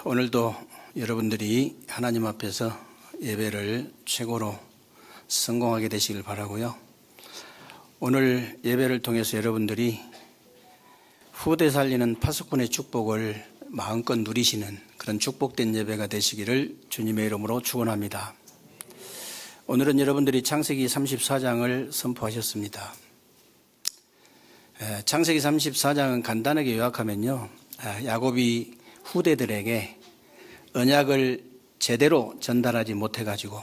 오늘도 여러분들이 하나님 앞에서 예배를 최고로 성공하게 되시길 바라고요. 오늘 예배를 통해서 여러분들이 후대 살리는 파수꾼의 축복을 마음껏 누리시는 그런 축복된 예배가 되시기를 주님의 이름으로 축원합니다. 오늘은 여러분들이 창세기 34장을 선포하셨습니다. 창세기 34장은 간단하게 요약하면요, 야곱이 후대들에게 언약을 제대로 전달하지 못해가지고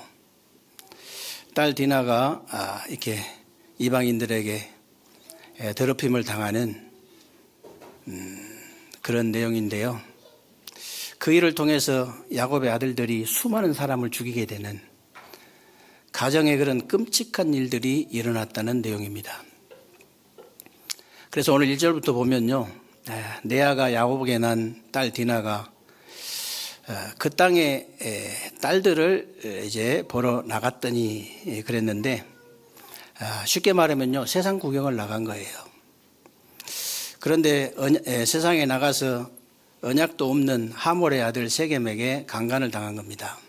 딸 디나가 이렇게 이방인들에게 더럽힘을 당하는 그런 내용인데요. 그 일을 통해서 야곱의 아들들이 수많은 사람을 죽이게 되는 가정의 그런 끔찍한 일들이 일어났다는 내용입니다. 그래서 오늘 1절부터 보면요, 레아가 야곱에게 난 딸 디나가 그 땅에 딸들을 이제 보러 나갔더니 그랬는데, 쉽게 말하면요, 세상 구경을 나간 거예요. 그런데 세상에 나가서 언약도 없는 하몰의 아들 세겜에게 강간을 당한 겁니다.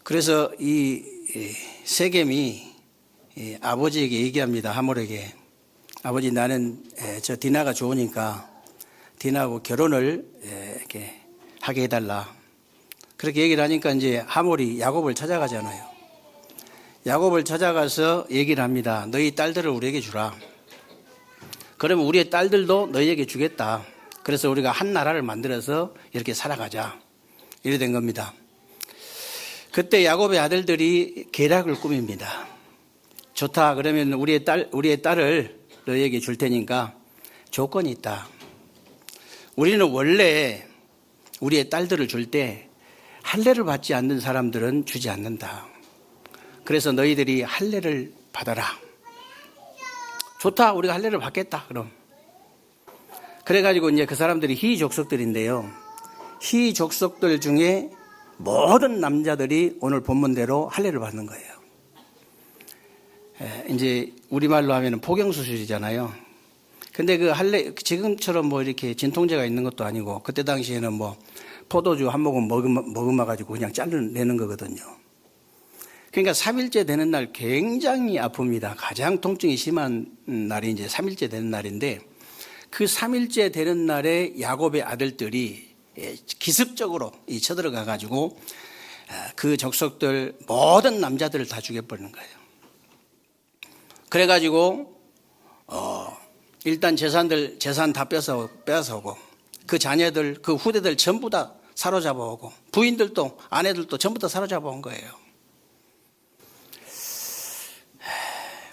그래서 이 세겜이 아버지에게 얘기합니다. 하몰에게, 아버지, 나는 저 디나가 좋으니까 디나하고 결혼을 이렇게 하게 해달라. 그렇게 얘기를 하니까 이제 하몰이 야곱을 찾아가잖아요. 야곱을 찾아가서 얘기를 합니다. 너희 딸들을 우리에게 주라. 그러면 우리의 딸들도 너희에게 주겠다. 그래서 우리가 한 나라를 만들어서 이렇게 살아가자. 이래 된 겁니다. 그때 야곱의 아들들이 계략을 꾸밉니다. 좋다. 그러면 우리의 딸을 너희에게 줄 테니까 조건이 있다. 우리는 원래 우리의 딸들을 줄 때 할례를 받지 않는 사람들은 주지 않는다. 그래서 너희들이 할례를 받아라. 좋다. 우리가 할례를 받겠다. 그럼. 그래가지고 이제 그 사람들이 히 족속들인데요. 히 족속들 중에 모든 남자들이 오늘 본문대로 할례를 받는 거예요. 이제 우리말로 하면 포경수술이잖아요. 근데 그 할례, 지금처럼 뭐 이렇게 진통제가 있는 것도 아니고, 그때 당시에는 뭐 포도주 한 모금 먹음아가지고 그냥 잘라내는 거거든요. 그러니까 3일째 되는 날 굉장히 아픕니다. 가장 통증이 심한 날이 이제 3일째 되는 날인데, 그 3일째 되는 날에 야곱의 아들들이 기습적으로 쳐들어가가지고 그 족속들 모든 남자들을 다 죽여버리는 거예요. 그래가지고 일단 재산 다 뺏어오고, 그 자녀들, 그 후대들 전부 다 사로잡아오고, 부인들도 아내들도 전부 다 사로잡아온 거예요.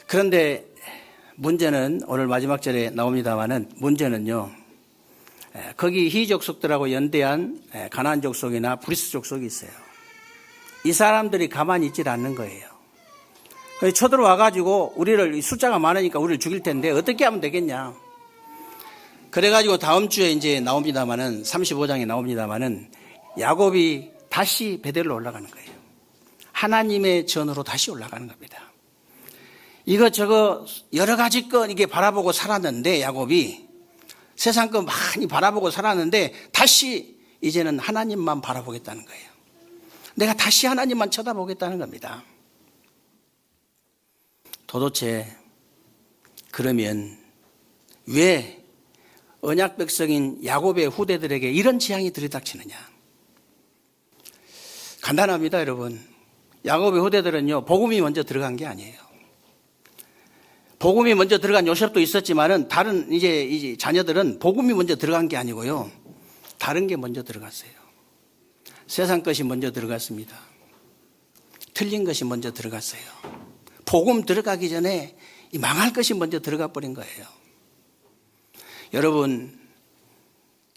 그런데 문제는 오늘 마지막 절에 나옵니다만은, 문제는요, 거기 히 족속들하고 연대한 가나안 족속이나 브리스 족속이 있어요. 이 사람들이 가만히 있질 않는 거예요. 쳐들어와가지고 우리를, 숫자가 많으니까 우리를 죽일 텐데 어떻게 하면 되겠냐. 그래가지고 다음 주에 이제 나옵니다만은, 35장에 나옵니다만은, 야곱이 다시 베델로 올라가는 거예요. 하나님의 전으로 다시 올라가는 겁니다. 이것저것 여러 가지 것 이게 바라보고 살았는데, 야곱이 세상 것 많이 바라보고 살았는데 다시 이제는 하나님만 바라보겠다는 거예요. 내가 다시 하나님만 쳐다보겠다는 겁니다. 도대체 그러면 왜 언약 백성인 야곱의 후대들에게 이런 재앙이 들이닥치느냐? 간단합니다, 여러분. 야곱의 후대들은요, 복음이 먼저 들어간 게 아니에요. 복음이 먼저 들어간 요셉도 있었지만은, 다른 이제 자녀들은 복음이 먼저 들어간 게 아니고요, 다른 게 먼저 들어갔어요. 세상 것이 먼저 들어갔습니다. 틀린 것이 먼저 들어갔어요. 복음 들어가기 전에 이 망할 것이 먼저 들어가 버린 거예요. 여러분,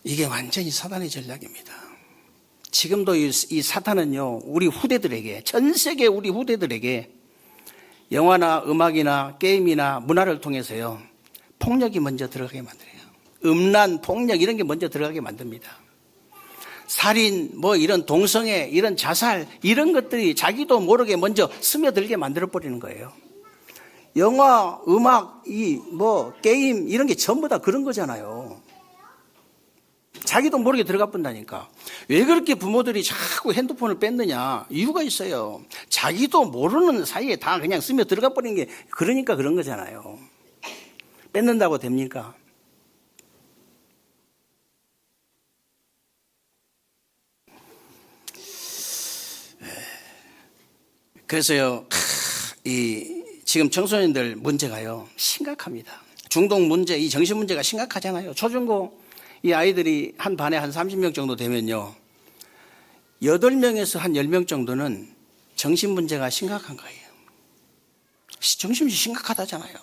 이게 완전히 사단의 전략입니다. 지금도 이 사탄은요, 우리 후대들에게, 전 세계 우리 후대들에게 영화나 음악이나 게임이나 문화를 통해서요, 폭력이 먼저 들어가게 만들어요. 음란, 폭력 이런 게 먼저 들어가게 만듭니다. 살인, 뭐 이런 동성애, 이런 자살, 이런 것들이 자기도 모르게 먼저 스며들게 만들어버리는 거예요. 영화, 음악, 게임, 이런 게 전부 다 그런 거잖아요. 자기도 모르게 들어가 본다니까. 왜 그렇게 부모들이 자꾸 핸드폰을 뺐느냐? 이유가 있어요. 자기도 모르는 사이에 다 그냥 스며 들어가 버리는 게 그러니까 그런 거잖아요. 뺏는다고 됩니까? 그래서요, 지금 청소년들 문제가요, 심각합니다. 중독 문제, 이 정신 문제가 심각하잖아요. 초중고 이 아이들이 한 반에 한 30명 정도 되면요, 8명에서 한 10명 정도는 정신 문제가 심각한 거예요. 정신이 심각하다잖아요.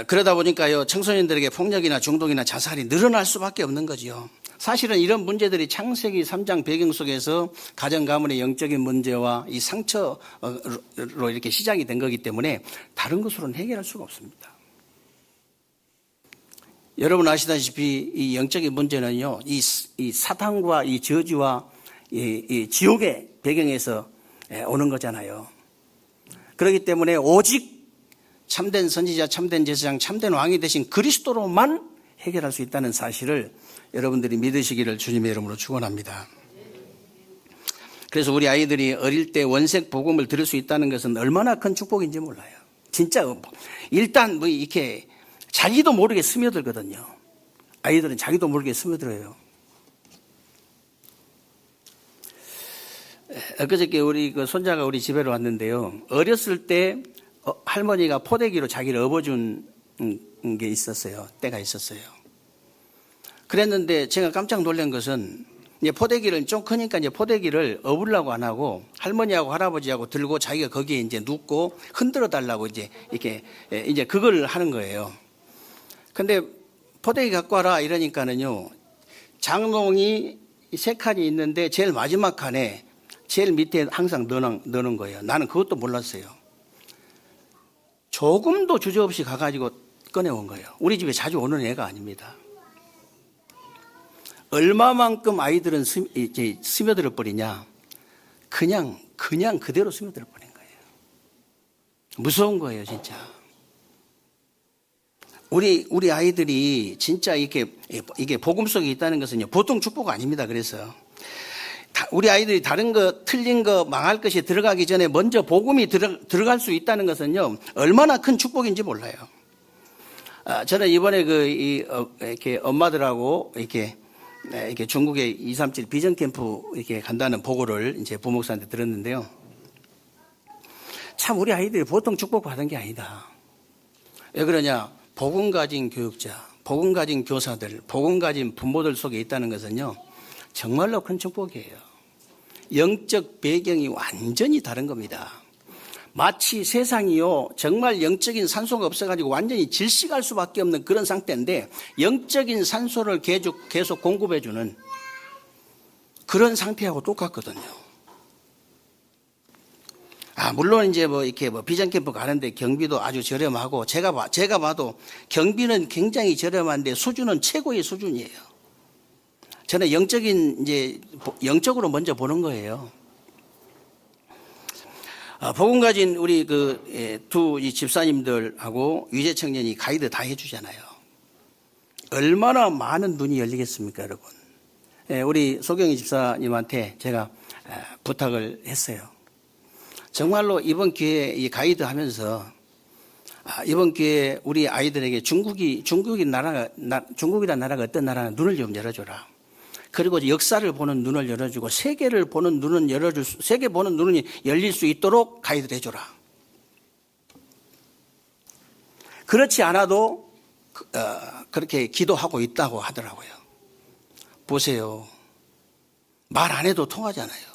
그러다 보니까요, 청소년들에게 폭력이나 중독이나 자살이 늘어날 수밖에 없는 거죠. 사실은 이런 문제들이 창세기 3장 배경 속에서 가정 가문의 영적인 문제와 이 상처로 이렇게 시작이 된 거기 때문에 다른 것으로는 해결할 수가 없습니다. 여러분 아시다시피 이 영적인 문제는요, 이 사탄과 이 저주와 이 지옥의 배경에서 오는 거잖아요. 그렇기 때문에 오직 참된 선지자, 참된 제사장, 참된 왕이 되신 그리스도로만 해결할 수 있다는 사실을 여러분들이 믿으시기를 주님의 이름으로 축원합니다. 그래서 우리 아이들이 어릴 때 원색 복음을 들을 수 있다는 것은 얼마나 큰 축복인지 몰라요. 진짜 일단 뭐 이렇게 자기도 모르게 스며들거든요. 아이들은 자기도 모르게 스며들어요. 엊그저께 우리 그 손자가 우리 집에로 왔는데요. 어렸을 때 할머니가 포대기로 자기를 업어준 게 있었어요. 때가 있었어요. 그랬는데 제가 깜짝 놀란 것은 이제 포대기를 좀 크니까 이제 포대기를 업으려고 안 하고 할머니하고 할아버지하고 들고 자기가 거기에 이제 눕고 흔들어 달라고 이제 이렇게 이제 그걸 하는 거예요. 근데 포대기 갖고 와라 이러니까는요, 장롱이 3칸이 있는데 제일 마지막 칸에 제일 밑에 항상 넣는 거예요. 나는 그것도 몰랐어요. 조금도 주저없이 가가지고 꺼내온 거예요. 우리 집에 자주 오는 애가 아닙니다. 얼마만큼 아이들은 스며들어 버리냐? 그냥 그대로 스며들어 버린 거예요. 무서운 거예요, 진짜. 우리 아이들이 진짜 이게 복음 속에 있다는 것은요, 보통 축복 아닙니다. 그래서 우리 아이들이 다른 거, 틀린 거, 망할 것이 들어가기 전에 먼저 복음이 들어갈 수 있다는 것은요, 얼마나 큰 축복인지 몰라요. 저는 이번에 이렇게 엄마들하고 이렇게 중국에 237 비전 캠프 이렇게 간다는 보고를 이제 부목사한테 들었는데요. 참 우리 아이들이 보통 축복받은 게 아니다. 왜 그러냐? 복음 가진 교육자, 복음 가진 교사들, 복음 가진 부모들 속에 있다는 것은요, 정말로 큰 축복이에요. 영적 배경이 완전히 다른 겁니다. 마치 세상이요, 정말 영적인 산소가 없어가지고 완전히 질식할 수밖에 없는 그런 상태인데, 영적인 산소를 계속 공급해주는 그런 상태하고 똑같거든요. 물론 이제 이렇게 비전 캠프 가는데 경비도 아주 저렴하고, 제가 봐도 경비는 굉장히 저렴한데 수준은 최고의 수준이에요. 저는 영적으로 먼저 보는 거예요. 복음 가진 우리 두 집사님들하고 유재 청년이 가이드 다 해주잖아요. 얼마나 많은 눈이 열리겠습니까, 여러분? 우리 소경이 집사님한테 제가 부탁을 했어요. 정말로 이번 기회에 이 가이드 하면서 이번 기회에 우리 아이들에게 중국이라는 나라가 어떤 나라나 눈을 좀 열어줘라. 그리고 역사를 보는 눈을 열어주고 세계 보는 눈은 열릴 수 있도록 가이드를 해줘라. 그렇지 않아도 그렇게 기도하고 있다고 하더라고요. 보세요. 말 안 해도 통하잖아요.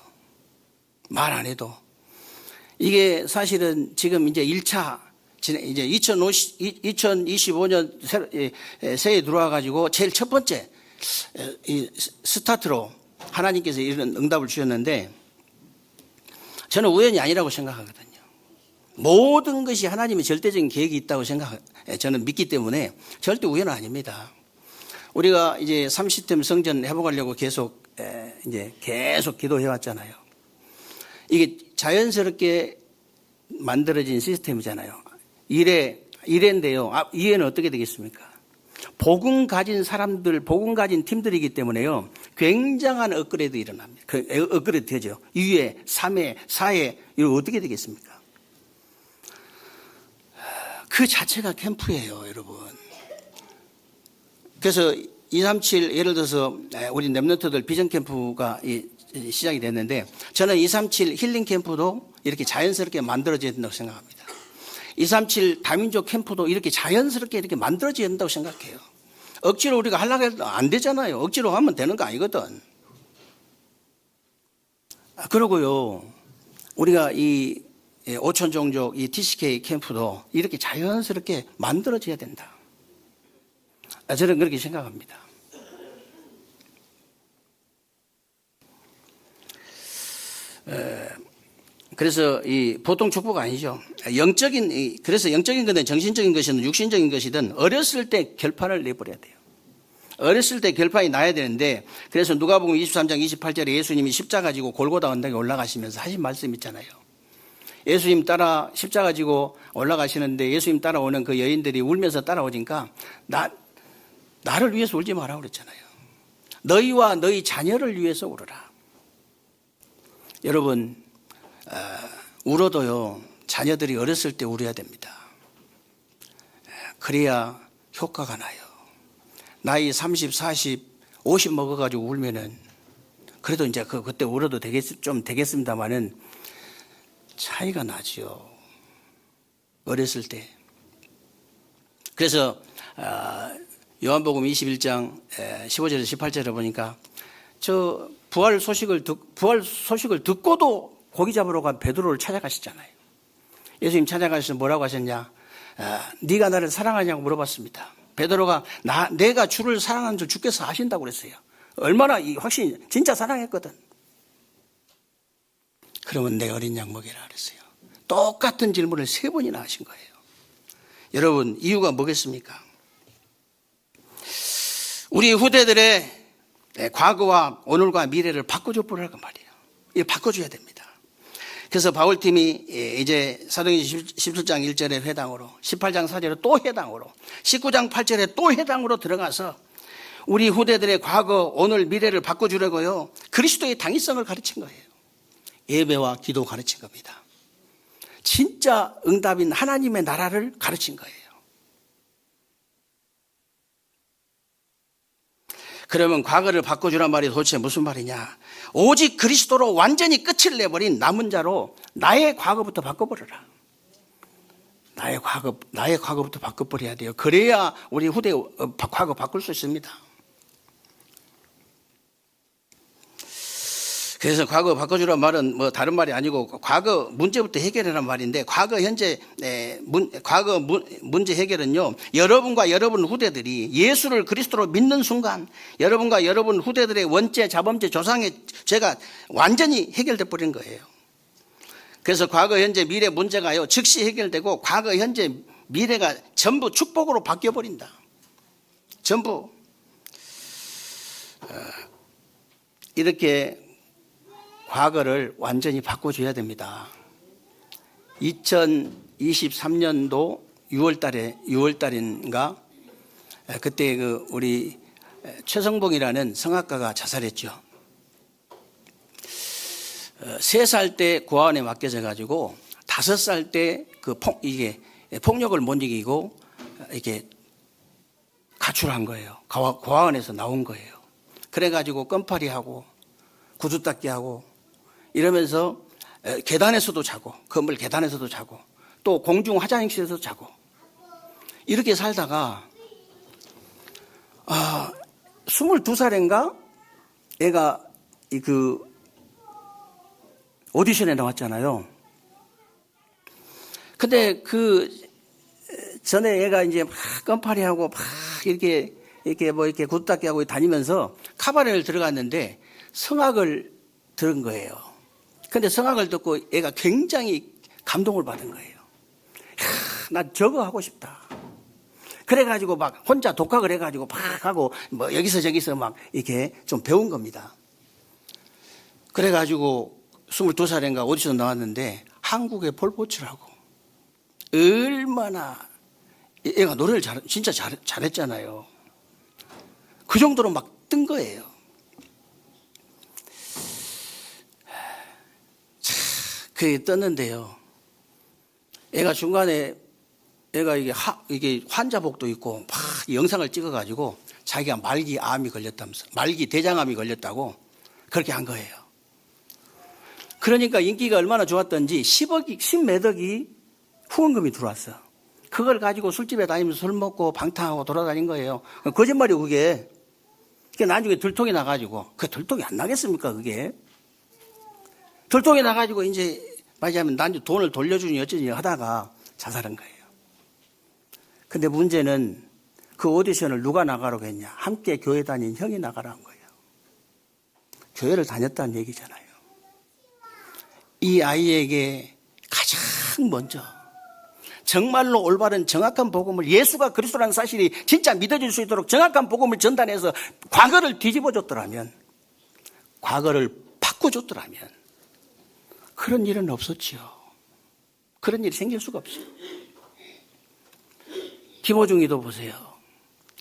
말 안 해도. 이게 사실은 지금 이제 1차, 이제 2025년 새해 들어와가지고 제일 첫 번째 이 스타트로 하나님께서 이런 응답을 주셨는데, 저는 우연이 아니라고 생각하거든요. 모든 것이 하나님의 절대적인 계획이 있다고 저는 믿기 때문에 절대 우연은 아닙니다. 우리가 이제 30템 성전 회복하려고 계속 기도해 왔잖아요. 이게 자연스럽게 만들어진 시스템이잖아요. 일에 이랬는데요. 이해는 어떻게 되겠습니까? 복음 가진 사람들, 복음 가진 팀들이기 때문에요. 굉장한 업그레이드 일어납니다. 업그레이드 되죠. 2회, 3회, 4회, 이거 어떻게 되겠습니까? 그 자체가 캠프예요, 여러분. 그래서 237 예를 들어서 우리 랩런트들 비전 캠프가 시작이 됐는데 저는 237 힐링 캠프도 이렇게 자연스럽게 만들어져야 된다고 생각합니다. 237 다민족 캠프도 이렇게 자연스럽게 이렇게 만들어져야 된다고 생각해요. 억지로 우리가 하려고 해도 안 되잖아요. 억지로 하면 되는 거 아니거든. 그러고요, 우리가 이 오천종족 이 TCK 캠프도 이렇게 자연스럽게 만들어져야 된다. 저는 그렇게 생각합니다. 그래서 이 보통 축복가 아니죠. 그래서 영적인 것은 정신적인 것이든 육신적인 것이든 어렸을 때 결판을 내버려야 돼요. 어렸을 때 결판이 나야 되는데, 그래서 누가복음 23장 28절에 예수님이 십자가 지고 골고다 언덕에 올라가시면서 하신 말씀 있잖아요. 예수님 따라 십자가 지고 올라가시는데 예수님 따라오는 그 여인들이 울면서 따라오니까 나를 위해서 울지 마라 그랬잖아요. 너희와 너희 자녀를 위해서 울어라. 여러분, 울어도요, 자녀들이 어렸을 때 울어야 됩니다. 그래야 효과가 나요. 나이 30, 40, 50 먹어가지고 울면은, 그래도 이제 그때 울어도 좀 되겠습니다만은, 차이가 나죠. 어렸을 때. 그래서, 요한복음 21장 15절에서 18절에 보니까, 부활 소식을 듣고도 고기 잡으러 간 베드로를 찾아가시잖아요. 예수님 찾아가셔서 뭐라고 하셨냐? 네가 나를 사랑하냐고 물어봤습니다. 베드로가 내가 주를 사랑하는 줄 주께서 아신다고 그랬어요. 얼마나 확실히 진짜 사랑했거든. 그러면 내 어린 양 먹이라 그랬어요. 똑같은 질문을 3번이나 하신 거예요. 여러분, 이유가 뭐겠습니까? 우리 후대들의 과거와 오늘과 미래를 바꿔줘 보라고 말이에요. 이거 바꿔줘야 됩니다. 그래서 바울팀이 이제 사도행전 17장 1절에 회당으로, 18장 4절에 또 회당으로, 19장 8절에 또 회당으로 들어가서 우리 후대들의 과거, 오늘, 미래를 바꿔주려고요, 그리스도의 당위성을 가르친 거예요. 예배와 기도 가르친 겁니다. 진짜 응답인 하나님의 나라를 가르친 거예요. 그러면 과거를 바꿔주란 말이 도대체 무슨 말이냐? 오직 그리스도로 완전히 끝을 내버린 남은 자로 나의 과거부터 바꿔버려라. 나의 과거부터 바꿔버려야 돼요. 그래야 우리 후대 과거 바꿀 수 있습니다. 그래서 과거 바꿔주란 말은 뭐 다른 말이 아니고 과거 문제부터 해결하란 말인데, 과거 문제 해결은요, 여러분과 여러분 후대들이 예수를 그리스도로 믿는 순간 여러분과 여러분 후대들의 원죄, 자범죄, 조상의 죄가 완전히 해결돼 버린 거예요. 그래서 과거, 현재, 미래 문제가요 즉시 해결되고 과거, 현재, 미래가 전부 축복으로 바뀌어 버린다. 전부 이렇게 과거를 완전히 바꿔줘야 됩니다. 2023년도 6월달인가 그때 우리 최성봉이라는 성악가가 자살했죠. 3살 때 고아원에 맡겨져 가지고 5살 때 이게 폭력을 못 이기고 이렇게 가출한 거예요. 고아원에서 나온 거예요. 그래가지고 껌파리하고 구두닦기하고 이러면서 계단에서도 자고, 건물 계단에서도 자고, 또 공중 화장실에서도 자고, 이렇게 살다가 22살인가 애가 오디션에 나왔잖아요. 근데 전에 애가 이제 막 껌파리하고 막 이렇게 구두닦기 하고 다니면서 카바레를 들어갔는데 성악을 들은 거예요. 근데 성악을 듣고 애가 굉장히 감동을 받은 거예요. 나 저거 하고 싶다. 그래가지고 막 혼자 독학을 해가지고 막 하고 뭐 여기서 저기서 막 이렇게 좀 배운 겁니다. 그래가지고 22살인가 오디션 나왔는데 한국에 볼포츠라고 얼마나 얘가 노래를 진짜 잘했잖아요. 그 정도로 막 뜬 거예요. 그게 떴는데요. 애가 중간에 이게 환자복도 있고 막 영상을 찍어가지고 자기가 말기 암이 걸렸다면서, 말기 대장암이 걸렸다고 그렇게 한 거예요. 그러니까 인기가 얼마나 좋았던지 10몇 억이 후원금이 들어왔어. 그걸 가지고 술집에 다니면서 술 먹고 방탕하고 돌아다닌 거예요. 거짓말이고 그게 나중에 들통이 나가지고, 그 들통이 안 나겠습니까 그게? 들통이 나가지고 이제 말하자면 난 돈을 돌려주니 어쩌니 하다가 자살한 거예요. 근데 문제는 그 오디션을 누가 나가라고 했냐? 함께 교회 다닌 형이 나가라는 거예요. 교회를 다녔다는 얘기잖아요. 이 아이에게 가장 먼저 정말로 올바른 정확한 복음을, 예수가 그리스도라는 사실이 진짜 믿어질 수 있도록 정확한 복음을 전달해서 과거를 뒤집어줬더라면, 과거를 바꿔줬더라면 그런 일은 없었지요. 그런 일이 생길 수가 없어요. 김호중이도 보세요.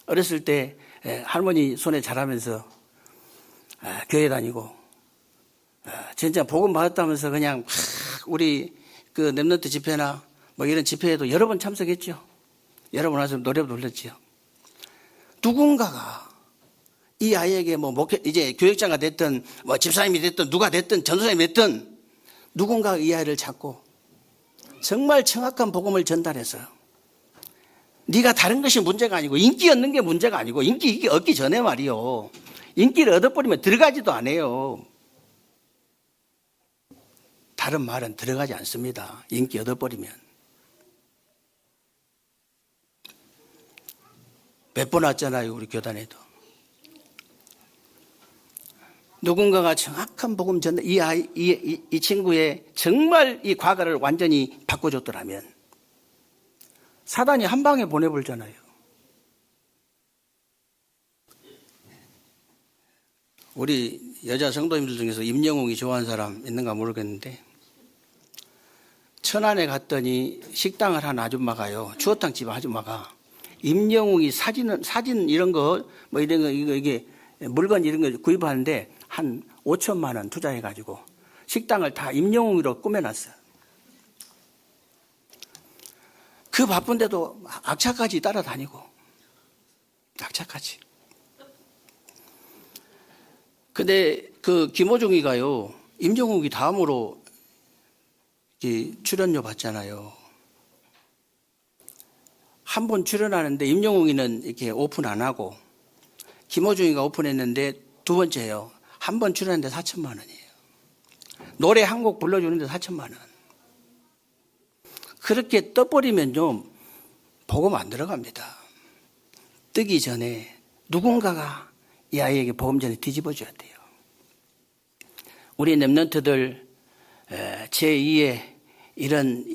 어렸을 때 할머니 손에 자라면서 교회 다니고 진짜 복음 받았다면서 그냥 우리 그 렘넌트 집회나 뭐 이런 집회에도 여러 번 참석했죠. 여러 번 와서 노래도 불렀지요. 누군가가 이 아이에게 뭐 이제 교육자가 됐든 뭐 집사님이 됐든 누가 됐든 전도사님이 됐든 누군가가 이 아이를 찾고 정말 정확한 복음을 전달해서, 네가 다른 것이 문제가 아니고 인기 얻는 게 문제가 아니고, 인기 얻기 전에 말이요, 인기를 얻어버리면 들어가지도 않아요. 다른 말은 들어가지 않습니다. 인기 얻어버리면. 몇 번 왔잖아요 우리 교단에도. 누군가가 정확한 복음 전달, 이 친구의 정말 이 과거를 완전히 바꿔줬더라면 사단이 한 방에 보내버리잖아요. 우리 여자 성도님들 중에서 임영웅이 좋아하는 사람 있는가 모르겠는데, 천안에 갔더니 식당을 한 아줌마가요, 추어탕집 아줌마가 임영웅이 사진 이런 거 뭐 이런 거 이게 물건 이런 거 구입하는데 한 5천만 원 투자해가지고 식당을 다 임영웅으로 꾸며놨어요. 그 바쁜데도 악착까지 따라다니고, 악착까지. 근데 그 김호중이가요, 임영웅이 다음으로 출연료 받잖아요. 한 번 출연하는데 임영웅이는 이렇게 오픈 안 하고 김호중이가 오픈했는데 두 번째예요. 한 번 출연하는데 4천만 원이에요. 노래 한 곡 불러주는데 4천만 원. 그렇게 떠버리면요, 복음 안 들어갑니다. 뜨기 전에 누군가가 이 아이에게 복음 전에 뒤집어줘야 돼요. 우리 랩런트들 제2의 이런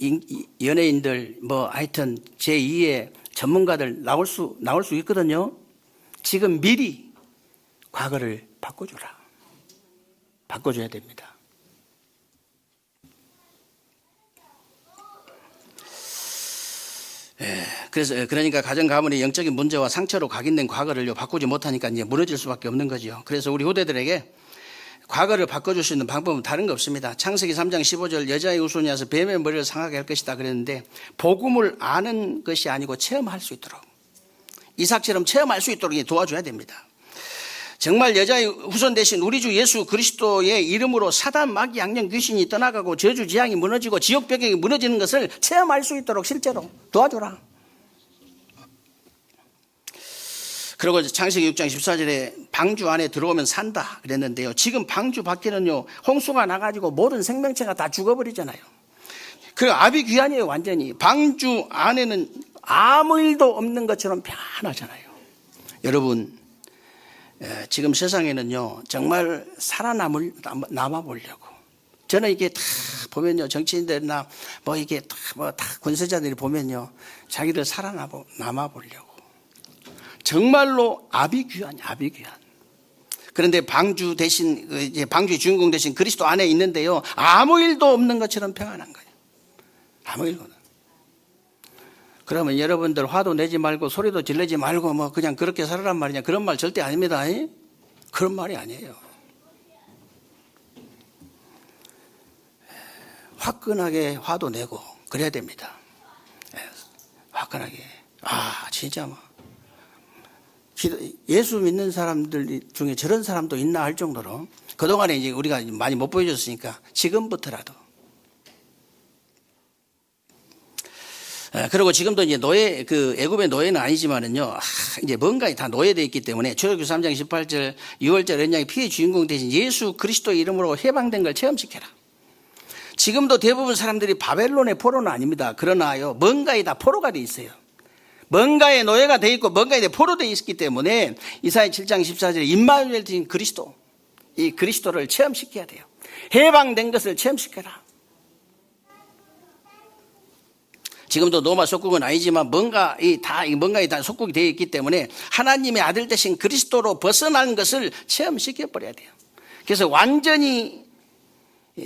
연예인들 뭐 하여튼 제2의 전문가들 나올 수 있거든요. 지금 미리 과거를 바꿔줘야 됩니다. 그러니까 가정 가문의 영적인 문제와 상처로 각인된 과거를 바꾸지 못하니까 이제 무너질 수밖에 없는 거죠. 그래서 우리 후대들에게 과거를 바꿔줄 수 있는 방법은 다른 거 없습니다. 창세기 3장 15절, 여자의 후손이 와서 뱀의 머리를 상하게 할 것이다 그랬는데, 복음을 아는 것이 아니고 체험할 수 있도록, 이삭처럼 체험할 수 있도록 도와줘야 됩니다. 정말 여자의 후손 대신 우리 주 예수 그리스도의 이름으로 사단, 마귀, 악령, 귀신이 떠나가고 저주, 지향이 무너지고 지옥 벽이 무너지는 것을 체험할 수 있도록 실제로 도와줘라. 그리고 창세기 6장 14절에 방주 안에 들어오면 산다 그랬는데요. 지금 방주 밖에는요, 홍수가 나가지고 모든 생명체가 다 죽어버리잖아요. 그 아비귀환이에요. 완전히 방주 안에는 아무 일도 없는 것처럼 편하잖아요. 여러분, 지금 세상에는요, 정말 남아보려고, 저는 이게 다 보면요, 정치인들이나 뭐 이게 다 군세자들이 보면요, 자기들 남아보려고 정말로 아비귀환. 그런데 방주 대신, 이제 방주의 주인공 대신 그리스도 안에 있는데요, 아무 일도 없는 것처럼 평안한 거예요. 아무 일도 없는. 그러면 여러분들 화도 내지 말고 소리도 지르지 말고 뭐 그냥 그렇게 살아란 말이냐, 그런 말 절대 아닙니다. 그런 말이 아니에요. 화끈하게 화도 내고 그래야 됩니다. 화끈하게. 진짜 뭐 예수 믿는 사람들 중에 저런 사람도 있나 할 정도로, 그동안에 이제 우리가 많이 못 보여줬으니까 지금부터라도. 그리고 지금도 이제 애굽의 노예는 아니지만은요, 이제 뭔가 다 노예되어 있기 때문에 출애굽기 3장 18절 6월절 언약의 피의 주인공 대신 예수 그리스도의 이름으로 해방된 걸 체험시켜라. 지금도 대부분 사람들이 바벨론의 포로는 아닙니다. 그러나요, 뭔가에 다 포로가 되어 있어요. 뭔가에 노예가 되어 있고 뭔가에 포로되어 있기 때문에 이사야 7장 14절에 임마누엘 되신 그리스도, 이 그리스도를 체험시켜야 돼요. 해방된 것을 체험시켜라. 지금도 로마 속국은 아니지만 뭔가에 다 속국이 되어 있기 때문에 하나님의 아들 되신 그리스도로 벗어난 것을 체험시켜 버려야 돼요. 그래서 완전히,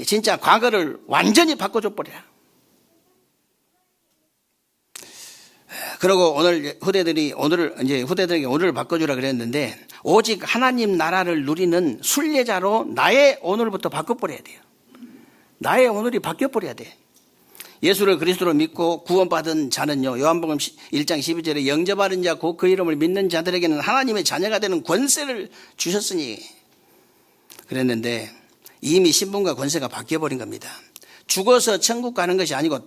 진짜 과거를 완전히 바꿔줘 버려라. 그리고 후대들에게 오늘을 바꿔주라 그랬는데, 오직 하나님 나라를 누리는 순례자로 나의 오늘부터 바꿔버려야 돼요. 나의 오늘이 바뀌어버려야 돼. 예수를 그리스도로 믿고 구원받은 자는요, 요한복음 1장 12절에 영접하는 자 곧 그 이름을 믿는 자들에게는 하나님의 자녀가 되는 권세를 주셨으니 그랬는데, 이미 신분과 권세가 바뀌어버린 겁니다. 죽어서 천국 가는 것이 아니고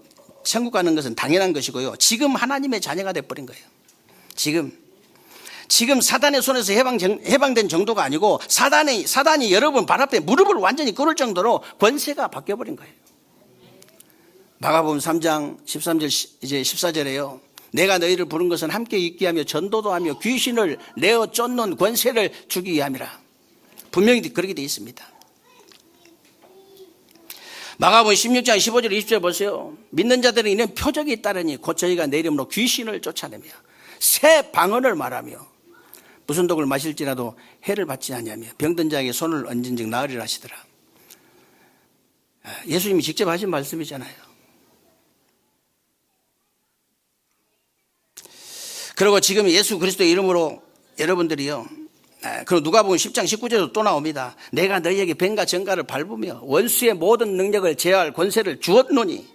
천국 가는 것은 당연한 것이고요, 지금 하나님의 자녀가 돼버린 거예요. 지금 사단의 손에서 해방된 정도가 아니고 사단이 여러분 발 앞에 무릎을 완전히 꿇을 정도로 권세가 바뀌어버린 거예요. 마가복음 3장 13절 이제 14절에요. 내가 너희를 부른 것은 함께 있게 하며 전도도 하며 귀신을 내어 쫓는 권세를 주기 위함이라. 분명히 그렇게 되어 있습니다. 마가복음 16장 15절 20절 보세요. 믿는 자들은 이는 표적이 따르니 곧 저희가 내 이름으로 귀신을 쫓아내며 새 방언을 말하며 무슨 독을 마실지라도 해를 받지 아니하며 병든 자에게 손을 얹은즉 나으리라 하시더라. 예수님이 직접 하신 말씀이잖아요. 그리고 지금 예수 그리스도의 이름으로 여러분들이요, 그리고 누가복음 10장 19절도 또 나옵니다. 내가 너희에게 뱀과 정갈을 밟으며 원수의 모든 능력을 제어할 권세를 주었노니.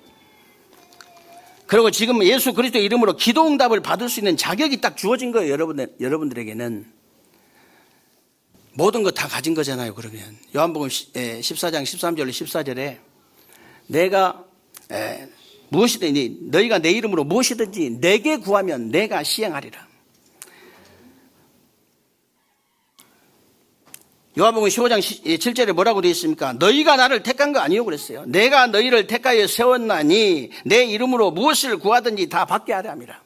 그리고 지금 예수 그리스도의 이름으로 기도응답을 받을 수 있는 자격이 딱 주어진 거예요. 여러분들에게는 모든 거 다 가진 거잖아요. 그러면 요한복음 14장 13절 14절에 내가 무엇이든지 너희가 내 이름으로 무엇이든지 내게 구하면 내가 시행하리라. 요한복음 15장 7절에 뭐라고 되어 있습니까? 너희가 나를 택한 거 아니요 그랬어요. 내가 너희를 택하여 세웠나니 내 이름으로 무엇을 구하든지 다 받게 하려 함이라.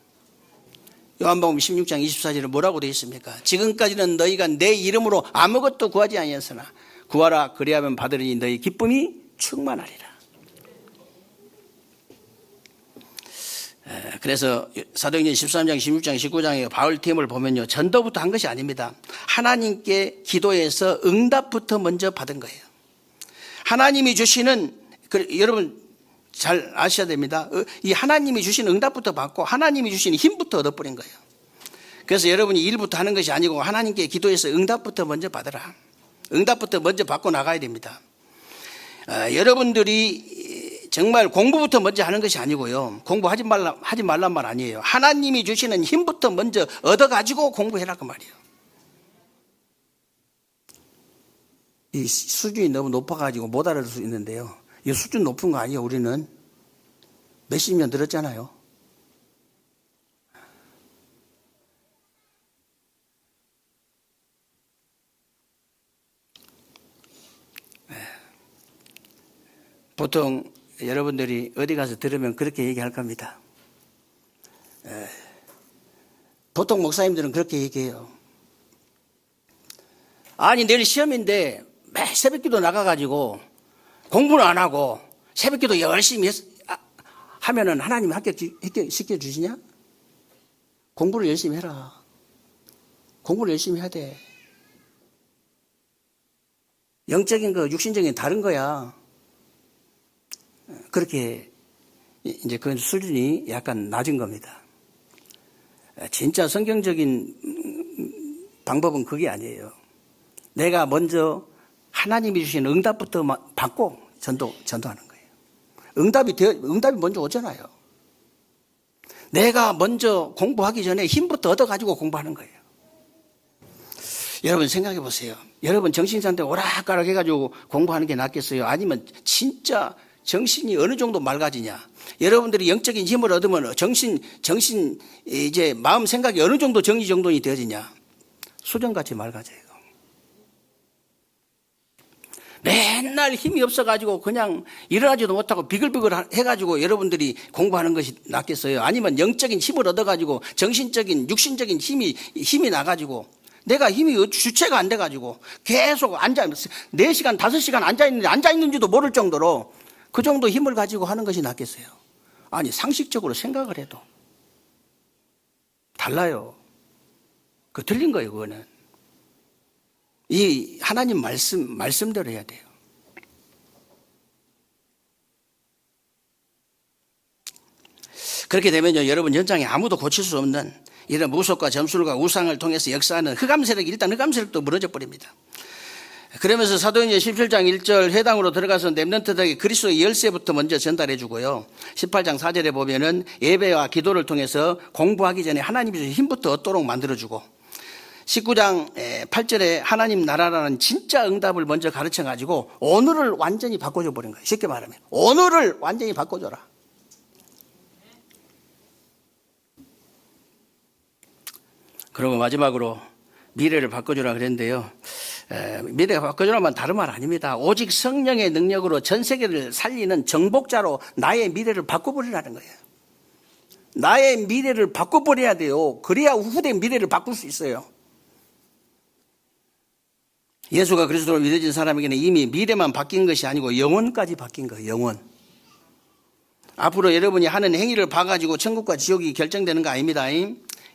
요한복음 16장 24절에 뭐라고 되어 있습니까? 지금까지는 너희가 내 이름으로 아무것도 구하지 아니했으나 구하라 그리하면 받으리니 너희 기쁨이 충만하리라. 그래서 사도행전 13장 16장 19장에 바울팀을 보면요, 전도부터 한 것이 아닙니다. 하나님께 기도해서 응답부터 먼저 받은 거예요. 하나님이 주시는, 여러분 잘 아셔야 됩니다. 이 하나님이 주시는 응답부터 받고 하나님이 주시는 힘부터 얻어버린 거예요. 그래서 여러분이 일부터 하는 것이 아니고 하나님께 기도해서 응답부터 먼저 받으라. 응답부터 먼저 받고 나가야 됩니다. 여러분들이 정말 공부부터 먼저 하는 것이 아니고요, 공부하지 말란 말 아니에요. 하나님이 주시는 힘부터 먼저 얻어가지고 공부해라 그 말이에요. 이 수준이 너무 높아가지고 못 알아들 수 있는데요, 이 수준 높은 거 아니에요. 우리는 몇십 년 들었잖아요. 보통 여러분들이 어디 가서 들으면 그렇게 얘기할 겁니다. 보통 목사님들은 그렇게 얘기해요. 아니 내일 시험인데 매 새벽기도 나가가지고 공부는 안 하고 새벽기도 열심히 하면은 하나님 합격시켜 주시냐? 공부를 열심히 해라. 공부를 열심히 해야 돼. 영적인 거 육신적인 다른 거야. 그렇게 이제 그 수준이 약간 낮은 겁니다. 진짜 성경적인 방법은 그게 아니에요. 내가 먼저 하나님이 주신 응답부터 받고 전도하는 거예요. 응답이 먼저 오잖아요. 내가 먼저 공부하기 전에 힘부터 얻어가지고 공부하는 거예요. 여러분 생각해 보세요. 여러분 정신상태 오락가락 해가지고 공부하는 게 낫겠어요? 아니면 진짜 정신이 어느 정도 맑아지냐? 여러분들이 영적인 힘을 얻으면 이제 마음 생각이 어느 정도 정리정돈이 되어지냐? 수정같이 맑아져요. 맨날 힘이 없어가지고 그냥 일어나지도 못하고 비글비글 해가지고 여러분들이 공부하는 것이 낫겠어요? 아니면 영적인 힘을 얻어가지고 정신적인, 육신적인 힘이 나가지고 내가 힘이 주체가 안 돼가지고 계속 4시간, 5시간 앉아있는지도 모를 정도로 그 정도 힘을 가지고 하는 것이 낫겠어요? 아니, 상식적으로 생각을 해도 달라요. 그 틀린 거예요, 그거는. 이 하나님 말씀대로 해야 돼요. 그렇게 되면요, 여러분 연장에 아무도 고칠 수 없는 이런 무속과 점술과 우상을 통해서 역사하는 흑암세력이 일단 흑암세력도 무너져 버립니다. 그러면서 사도행전 17장 1절 회당으로 들어가서 렘넌트들에게 그리스도의 열쇠부터 먼저 전달해 주고요. 18장 4절에 보면은 예배와 기도를 통해서 공부하기 전에 하나님이 주신 힘부터 얻도록 만들어주고 19장 8절에 하나님 나라라는 진짜 응답을 먼저 가르쳐 가지고 오늘을 완전히 바꿔줘 버린 거예요. 쉽게 말하면 오늘을 완전히 바꿔줘라. 그리고 마지막으로 미래를 바꿔주라 그랬는데요. 미래가 바꿔주라면 다른 말 아닙니다. 오직 성령의 능력으로 전 세계를 살리는 정복자로 나의 미래를 바꿔버리라는 거예요. 나의 미래를 바꿔버려야 돼요. 그래야 후대 미래를 바꿀 수 있어요. 예수가 그리스도로 믿어진 사람에게는 이미 미래만 바뀐 것이 아니고 영혼까지 바뀐 거예요. 영혼. 앞으로 여러분이 하는 행위를 봐가지고 천국과 지옥이 결정되는 거 아닙니다.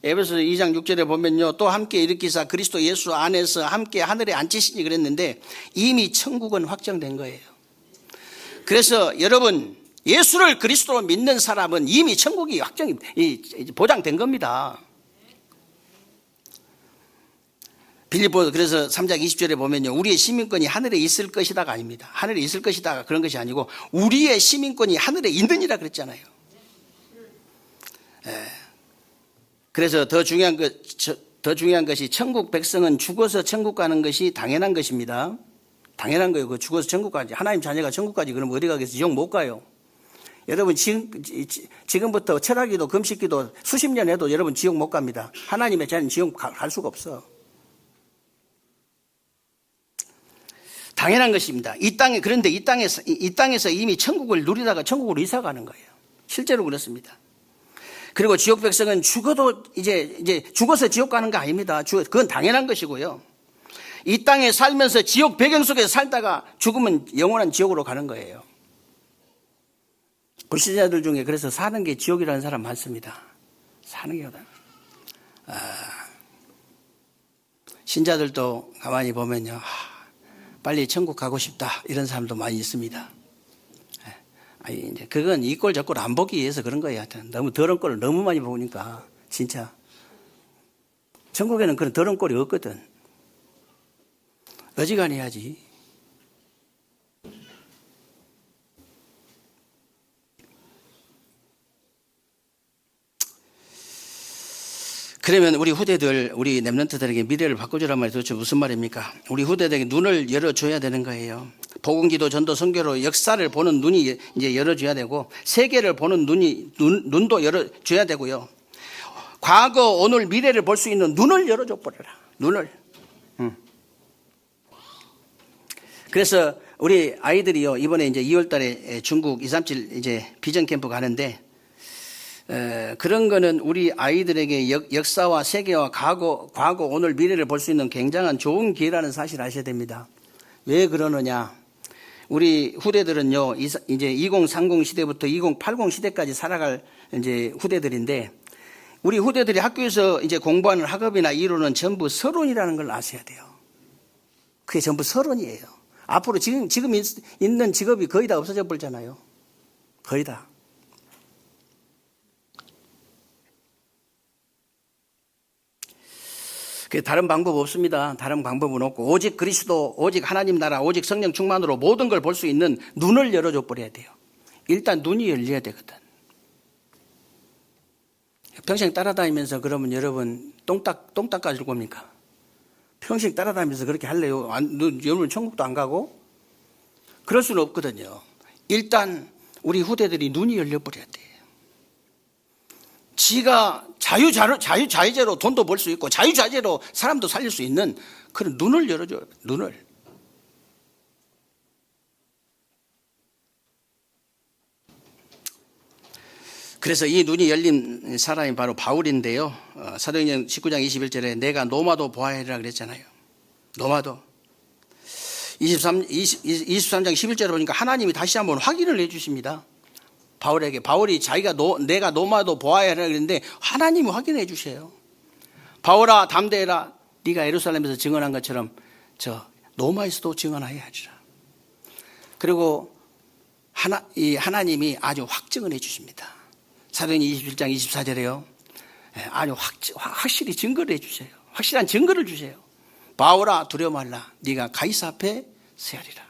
에베소 2장 6절에 보면요, 또 함께 일으키사 그리스도 예수 안에서 함께 하늘에 앉히시니 그랬는데 이미 천국은 확정된 거예요. 그래서 여러분 예수를 그리스도로 믿는 사람은 이미 천국이 보장된 겁니다. 빌립보 그래서 3장 20절에 보면요, 우리의 시민권이 하늘에 있을 것이다가 아닙니다. 하늘에 있을 것이다가 그런 것이 아니고 우리의 시민권이 하늘에 있느니라 그랬잖아요. 그래서 더 중요한 것이 천국 백성은 죽어서 천국 가는 것이 당연한 것입니다. 당연한 거예요. 그 죽어서 천국 가지. 하나님 자녀가 천국 가지. 그럼 어디 가겠어요? 지옥 못 가요. 여러분 지금부터 철학기도 금식기도 수십 년 해도 여러분 지옥 못 갑니다. 하나님의 자녀는 지옥 갈 수가 없어. 당연한 것입니다. 그런데 이 땅에서 이미 천국을 누리다가 천국으로 이사 가는 거예요. 실제로 그렇습니다. 그리고 지옥 백성은 죽어도 이제 죽어서 지옥 가는 거 아닙니다. 그건 당연한 것이고요. 이 땅에 살면서 지옥 배경 속에서 살다가 죽으면 영원한 지옥으로 가는 거예요. 불신자들 중에 그래서 사는 게 지옥이라는 사람 많습니다. 사는 게 신자들도 가만히 보면요, 빨리 천국 가고 싶다 이런 사람도 많이 있습니다. 이제 그건 이 꼴 저 꼴 안 보기 위해서 그런 거예요. 하여튼 너무 더러운 꼴을 너무 많이 보니까 진짜 천국에는 그런 더러운 꼴이 없거든. 어지간해야지. 그러면 우리 후대들, 우리 렘넌트들에게 미래를 바꿔주란 말이 도대체 무슨 말입니까? 우리 후대들에게 눈을 열어줘야 되는 거예요. 복음기도 전도 선교로 역사를 보는 눈이 이제 열어줘야 되고 세계를 보는 눈도 열어줘야 되고요. 과거, 오늘, 미래를 볼 수 있는 눈을 열어줘 버려라. 눈을. 그래서 우리 아이들이요, 이번에 이제 2월달에 중국 237 이제 비전 캠프 가는데 그런 거는 우리 아이들에게 역사와 세계와 과거, 오늘, 미래를 볼 수 있는 굉장한 좋은 기회라는 사실을 아셔야 됩니다. 왜 그러느냐? 우리 후대들은요, 이제 2030 시대부터 2080 시대까지 살아갈 이제 후대들인데, 우리 후대들이 학교에서 이제 공부하는 학업이나 이론은 전부 서론이라는 걸 아셔야 돼요. 그게 전부 서론이에요. 앞으로 지금 있는 직업이 거의 다 없어져 버리잖아요. 거의 다. 그 다른 방법 없습니다. 다른 방법은 없고 오직 그리스도, 오직 하나님 나라, 오직 성령 충만으로 모든 걸 볼 수 있는 눈을 열어줘 버려야 돼요. 일단 눈이 열려야 되거든. 평생 따라다니면서 그러면 여러분 똥 닦아줄 겁니까? 평생 따라다니면서 그렇게 할래요? 여러분 천국도 안 가고? 그럴 수는 없거든요. 일단 우리 후대들이 눈이 열려버려야 돼요. 지가 자유자재로 돈도 벌 수 있고 자유자재로 사람도 살릴 수 있는 그런 눈을 열어줘요. 눈을. 그래서 이 눈이 열린 사람이 바로 바울인데요. 사도행전 19장 21절에 내가 노마도 보아해라 그랬잖아요. 노마도. 23장 11절에 보니까 하나님이 다시 한번 확인을 해 주십니다. 바울에게. 바울이 내가 노마도 보아해라 그랬는데 하나님이 확인해 주셔요. 바울아 담대해라. 네가 예루살렘에서 증언한 것처럼 저 노마에서도 증언하여야 하리라. 그리고 하나님이 아주 확증을 해 주십니다. 사도행전 21장 24절에요. 아주 확실히 증거를 해 주세요. 확실한 증거를 주세요. 바울아 두려워 말라. 네가 가이사 앞에 서야리라.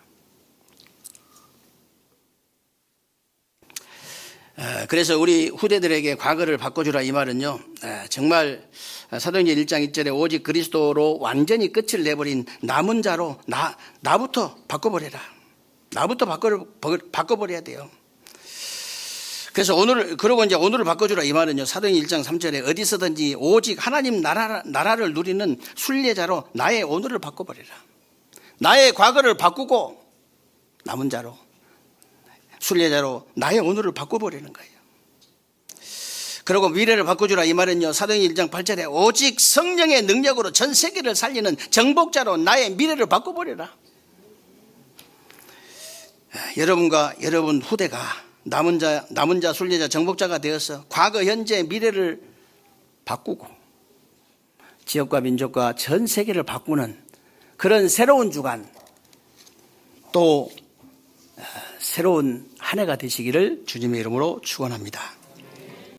그래서 우리 후대들에게 과거를 바꿔주라 이 말은요. 정말 사도행전 1장 1절에 오직 그리스도로 완전히 끝을 내버린 남은 자로 나부터 바꿔버려라. 나부터 바꿔버려야 돼요. 그래서 그러고 이제 오늘을 바꿔주라 이 말은요. 사도행전 1장 3절에 어디서든지 오직 하나님 나라를 누리는 순례자로 나의 오늘을 바꿔버려라. 나의 과거를 바꾸고 남은 자로 순례자로 나의 오늘을 바꿔버리는 거예요. 그리고 미래를 바꿔주라 이 말은요. 사도행전 1장 8절에 오직 성령의 능력으로 전 세계를 살리는 정복자로 나의 미래를 바꿔버려라. 여러분과 여러분 후대가 남은 자, 순례자, 정복자가 되어서 과거, 현재, 미래를 바꾸고 지역과 민족과 전 세계를 바꾸는 그런 새로운 주간 또 새로운 한 해가 되시기를 주님의 이름으로 축원합니다.